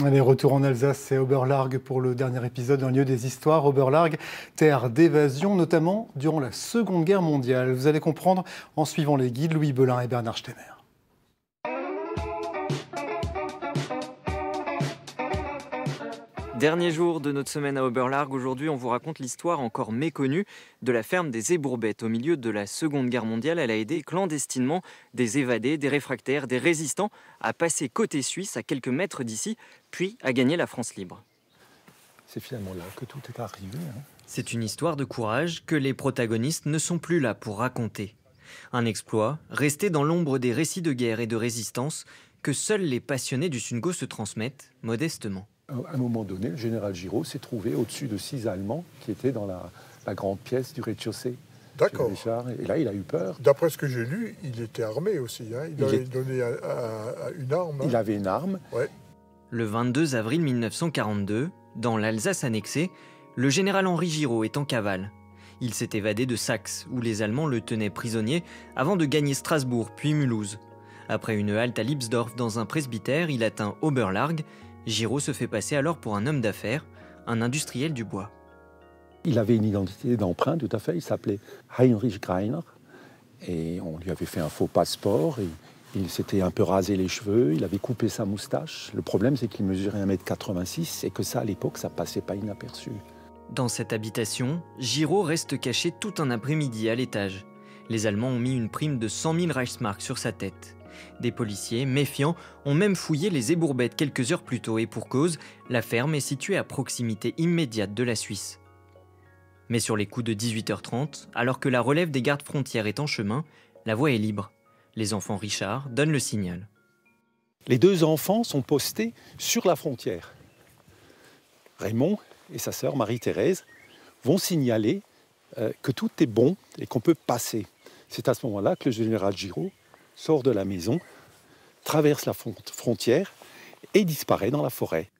Allez, retour en Alsace, c'est Oberlarg pour le dernier épisode, un lieu des histoires. Oberlarg, terre d'évasion, notamment durant la Seconde Guerre mondiale. Vous allez comprendre en suivant les guides Louis Belin et Bernard Stemmer. Dernier jour de notre semaine à Oberlarg. Aujourd'hui, on vous raconte l'histoire encore méconnue de la ferme des Ébourbettes. Au milieu de la Seconde Guerre mondiale, elle a aidé clandestinement des évadés, des réfractaires, des résistants à passer côté suisse à quelques mètres d'ici, puis à gagner la France libre. C'est finalement là que tout est arrivé. C'est une histoire de courage que les protagonistes ne sont plus là pour raconter. Un exploit resté dans l'ombre des récits de guerre et de résistance que seuls les passionnés du Sungo se transmettent modestement. À un moment donné, le général Giraud s'est trouvé au-dessus de 6 Allemands qui étaient dans la grande pièce du rez-de-chaussée. D'accord. Et là, il a eu peur. D'après ce que j'ai lu, il était armé aussi. Il avait donné une arme. Il avait une arme. Ouais. Le 22 avril 1942, dans l'Alsace annexée, le général Henri Giraud est en cavale. Il s'est évadé de Saxe, où les Allemands le tenaient prisonnier, avant de gagner Strasbourg puis Mulhouse. Après une halte à Lipsdorf dans un presbytère, il atteint Oberlarg. Giraud se fait passer alors pour un homme d'affaires, un industriel du bois. Il avait une identité d'emprunt, tout à fait. Il s'appelait Heinrich Greiner. Et on lui avait fait un faux passeport. Et il s'était un peu rasé les cheveux. Il avait coupé sa moustache. Le problème, c'est qu'il mesurait 1,86 m et que ça, à l'époque, ça passait pas inaperçu. Dans cette habitation, Giraud reste caché tout un après-midi à l'étage. Les Allemands ont mis une prime de 100 000 Reichsmark sur sa tête. Des policiers, méfiants, ont même fouillé les Ébourbettes quelques heures plus tôt et pour cause, la ferme est située à proximité immédiate de la Suisse. Mais sur les coups de 18h30, alors que la relève des gardes frontières est en chemin, la voie est libre. Les enfants Richard donnent le signal. Les 2 enfants sont postés sur la frontière. Raymond et sa sœur Marie-Thérèse vont signaler que tout est bon et qu'on peut passer. C'est à ce moment-là que le général Giraud sort de la maison, traverse la frontière et disparaît dans la forêt.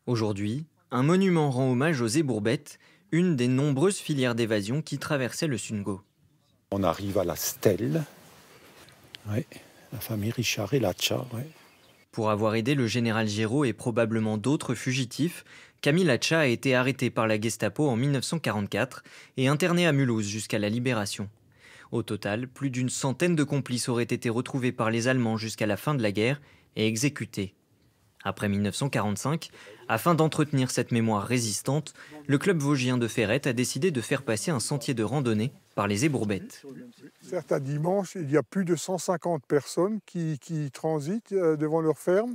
Aujourd'hui, un monument rend hommage aux Ébourbettes, une des nombreuses filières d'évasion qui traversaient le Sungo. On arrive à la stèle, la famille Richard et Latcha. Pour avoir aidé le général Giraud et probablement d'autres fugitifs, Camille Latcha a été arrêté par la Gestapo en 1944 et interné à Mulhouse jusqu'à la libération. Au total, plus d'une centaine de complices auraient été retrouvés par les Allemands jusqu'à la fin de la guerre et exécutés. Après 1945, afin d'entretenir cette mémoire résistante, le club vosgien de Ferrette a décidé de faire passer un sentier de randonnée par les Ébourbettes. Certains dimanches, il y a plus de 150 personnes qui transitent devant leur ferme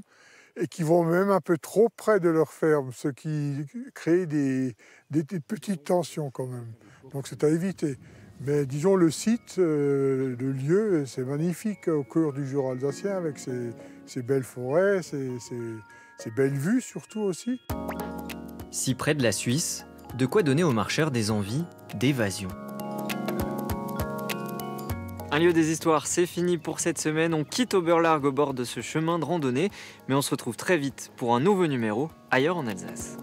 et qui vont même un peu trop près de leur ferme, ce qui crée des petites tensions quand même. Donc c'est à éviter. Mais disons le site, le lieu, c'est magnifique au cœur du Jura alsacien avec ses belles forêts, ses belles vues surtout aussi. Si près de la Suisse, de quoi donner aux marcheurs des envies d'évasion. Un lieu des histoires, c'est fini pour cette semaine. On quitte Oberlarg au bord de ce chemin de randonnée, mais on se retrouve très vite pour un nouveau numéro ailleurs en Alsace.